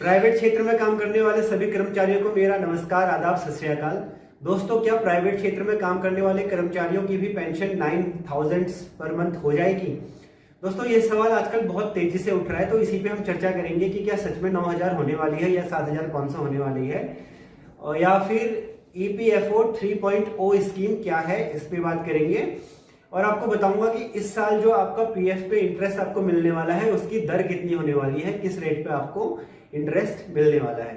Private क्षेत्र में काम करने वाले सभी कर्मचारियों को मेरा नमस्कार, आदाब, सत श्री अकाल। दोस्तों, क्या प्राइवेट क्षेत्र में काम करने वाले कर्मचारियों की भी पेंशन 9,000 पर मंथ हो जाएगी? दोस्तों, ये सवाल आजकल बहुत तेजी से उठ रहा है, तो इसी पे हम चर्चा करेंगे कि क्या सच में 9,000 होने वाली है या 7,500 होने वाली है, या फिर EPFO 3.0 स्कीम क्या है, इस पे बात करेंगे। और आपको बताऊंगा कि इस साल जो आपका पीएफ पे इंटरेस्ट आपको मिलने वाला है उसकी दर कितनी होने वाली है, किस रेट पे आपको इंटरेस्ट मिलने वाला है।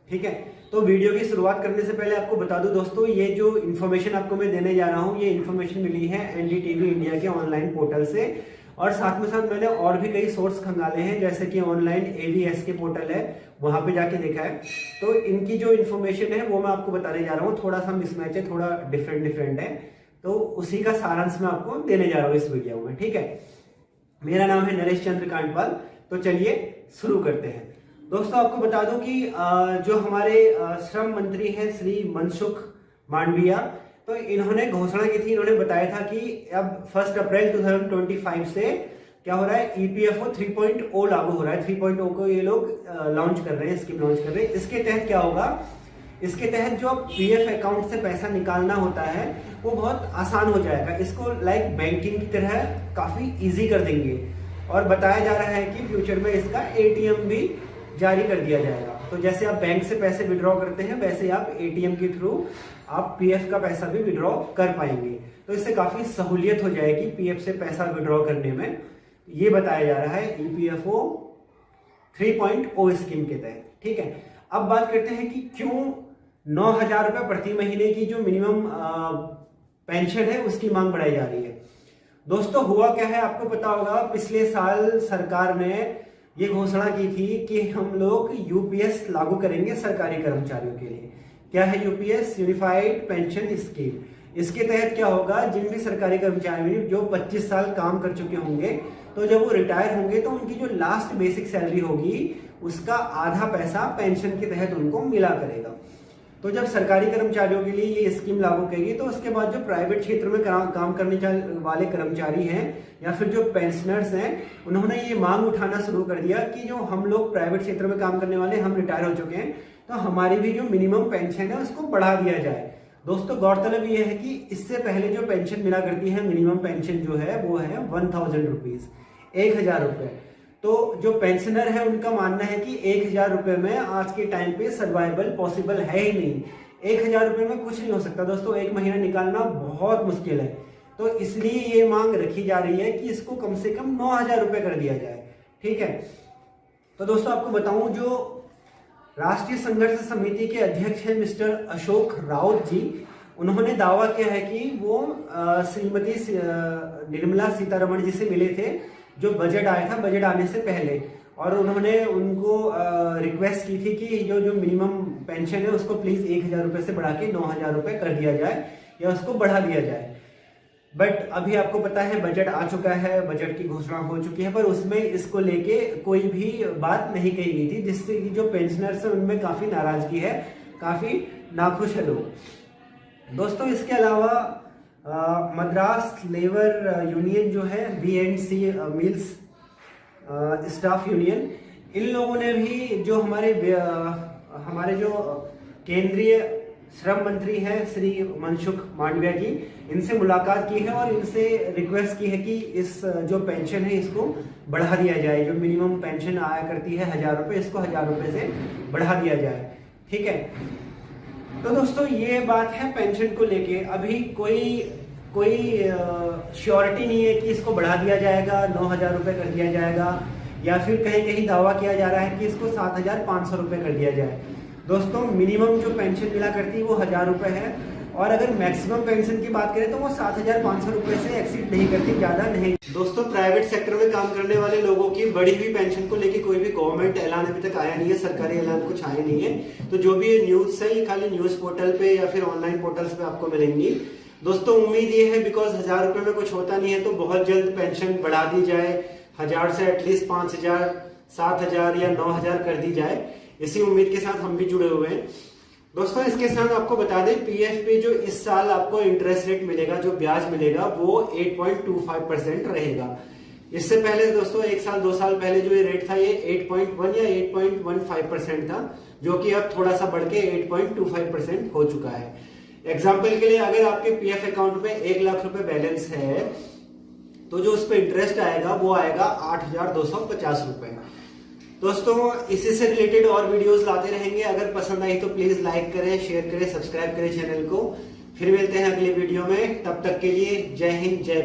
ठीक है, तो वीडियो की शुरुआत करने से पहले आपको बता दूं दोस्तों, ये जो इन्फॉर्मेशन आपको मैं देने जा रहा हूं, ये इन्फॉर्मेशन मिली है NDTV इंडिया के ऑनलाइन पोर्टल से, और साथ में साथ मैंने और भी कई सोर्स खंगाले हैं, जैसे कि ऑनलाइन AVS के पोर्टल है, वहां पे जाके देखा है। तो इनकी जो इन्फॉर्मेशन है वो मैं आपको बताने जा रहा हूँ। थोड़ा सा मिसमैच है, थोड़ा डिफरेंट है, तो उसी का सारांश मैं आपको देने जा रहा हूँ इस वीडियो में। ठीक है, मेरा नाम है नरेश चंद्र कांडपाल। तो चलिए शुरू करते हैं। दोस्तों, आपको बता दूं कि जो हमारे श्रम मंत्री हैं श्री मनसुख मांडविया, तो इन्होंने घोषणा की थी, इन्होंने बताया था कि अब 1 अप्रैल 2025 से क्या हो रहा है, EPFO 3.0 लागू हो रहा है। 3.0 को ये लोग लॉन्च कर रहे हैं, स्कीम लॉन्च कर रहे हैं। इसके तहत क्या होगा, इसके तहत जो PF अकाउंट से पैसा निकालना होता है वो बहुत आसान हो जाएगा। इसको लाइक बैंकिंग की तरह काफी इजी कर देंगे, और बताया जा रहा है कि फ्यूचर में इसका ATM भी जारी कर दिया जाएगा। तो जैसे आप बैंक से पैसे विड्रॉ करते हैं, वैसे आप ATM के थ्रू आप PF का पैसा भी विड्रॉ कर पाएंगे। तो इससे काफी सहूलियत हो जाएगी PF से पैसा विड्रॉ करने में, ये बताया जा रहा है EPFO 3.0 स्कीम के तहत। ठीक है, अब बात करते हैं कि क्यों 9,000 रुपए प्रति महीने की जो मिनिमम पेंशन है उसकी मांग बढ़ाई जा रही है। दोस्तों, हुआ क्या है, आपको पता होगा, पिछले साल सरकार ने ये घोषणा की थी कि हम लोग UPS लागू करेंगे सरकारी कर्मचारियों के लिए। क्या है UPS? Unified pension scheme. इसके तहत क्या होगा, जिन भी सरकारी कर्मचारी जो 25 साल काम कर चुके होंगे, तो जब वो रिटायर होंगे तो उनकी जो लास्ट बेसिक सैलरी होगी उसका आधा पैसा पेंशन के तहत उनको मिला करेगा। तो जब सरकारी कर्मचारियों के लिए ये स्कीम लागू करेगी, तो उसके बाद जो प्राइवेट क्षेत्र में काम करने वाले कर्मचारी हैं या फिर जो पेंशनर्स हैं, उन्होंने ये मांग उठाना शुरू कर दिया कि जो हम लोग प्राइवेट क्षेत्र में काम करने वाले, हम रिटायर हो चुके हैं, तो हमारी भी जो मिनिमम पेंशन है उसको बढ़ा दिया जाए। दोस्तों, गौरतलब ये है कि इससे पहले जो पेंशन मिला करती है, मिनिमम पेंशन जो है वो है 1,000 रुपीज, 1,000 रुपए। तो जो पेंशनर है उनका मानना है कि 1,000 रुपए में आज के टाइम पे सर्वाइवल पॉसिबल है ही नहीं। 1,000 रुपए में कुछ नहीं हो सकता दोस्तों, एक महीना निकालना बहुत मुश्किल है। तो इसलिए ये मांग रखी जा रही है कि इसको कम से कम 9,000 रुपए कर दिया जाए। ठीक है, तो दोस्तों आपको बताऊं, जो राष्ट्रीय संघर्ष समिति के अध्यक्ष हैं मिस्टर अशोक राउत जी, उन्होंने दावा किया है कि वो श्रीमती निर्मला सीतारमण जी से मिले थे जो बजट आया था, बजट आने से पहले, और उन्होंने उनको रिक्वेस्ट की थी कि जो मिनिमम पेंशन है उसको प्लीज 1,000 रुपए से बढ़ा के 9,000 रुपए कर दिया जाए या उसको बढ़ा दिया जाए। बट अभी आपको पता है बजट आ चुका है, बजट की घोषणा हो चुकी है, पर उसमें इसको लेके कोई भी बात नहीं कही गई थी, जिससे कि जो पेंशनर्स हैं उनमें काफी नाराजगी है, काफी नाखुश है लोग। दोस्तों, इसके अलावा मद्रास लेबर यूनियन जो है, B&C मिल्स स्टाफ यूनियन, इन लोगों ने भी जो हमारे जो केंद्रीय श्रम मंत्री हैं श्री मनसुख मांडविया जी, इनसे मुलाकात की है और इनसे रिक्वेस्ट की है कि इस जो पेंशन है इसको बढ़ा दिया जाए। जो मिनिमम पेंशन आया करती है 1,000 रुपए, इसको 1,000 रुपए से बढ़ा दिया जाए। ठीक है, तो दोस्तों ये बात है पेंशन को लेके। अभी कोई श्योरिटी नहीं है कि इसको बढ़ा दिया जाएगा, 9,000 रुपए कर दिया जाएगा, या फिर कहीं दावा किया जा रहा है कि इसको 7,500 रुपए कर दिया जाए। दोस्तों, मिनिमम जो पेंशन मिला करती है वो 1,000 रुपए है, और अगर मैक्सिमम पेंशन की बात करें तो वो 7,500 रुपए से एक्सीड नहीं करती, ज्यादा नहीं। दोस्तों, प्राइवेट सेक्टर में काम करने वाले लोगों की बढ़ी हुई पेंशन को लेके कोई भी गवर्नमेंट ऐलान अभी तक आया नहीं है, सरकारी ऐलान कुछ आया नहीं है। तो जो भी ये न्यूज है ये खाली न्यूज पोर्टल पे या फिर ऑनलाइन पोर्टल्स पे आपको मिलेंगी। दोस्तों, उम्मीद ये है, बिकॉज 1,000 रुपए में कुछ होता नहीं है, तो बहुत जल्द पेंशन बढ़ा दी जाए, 1,000 से एटलीस्ट 5,000, 7,000 या 9,000 कर दी जाए। इसी उम्मीद के साथ हम भी जुड़े हुए हैं। दोस्तों, इसके साथ आपको बता दें, PF पे जो इस साल आपको इंटरेस्ट रेट मिलेगा, जो ब्याज मिलेगा, वो 8.25% रहेगा। इससे पहले दोस्तों 1 साल 2 साल पहले जो ये रेट था ये 8.1 या 8.15% था, जो कि अब थोड़ा सा बढ़ के 8.25% हो चुका है। एग्जाम्पल के लिए अगर आपके पीएफ अकाउंट में 1 लाख रुपए बैलेंस है तो जो उस पर इंटरेस्ट आएगा वो आएगा 8,250 रुपए। दोस्तों इसी से रिलेटेड और वीडियोस लाते रहेंगे। अगर पसंद आई तो प्लीज लाइक करें, शेयर करें, सब्सक्राइब करें चैनल को। फिर मिलते हैं अगले वीडियो में, तब तक के लिए जय हिंद जय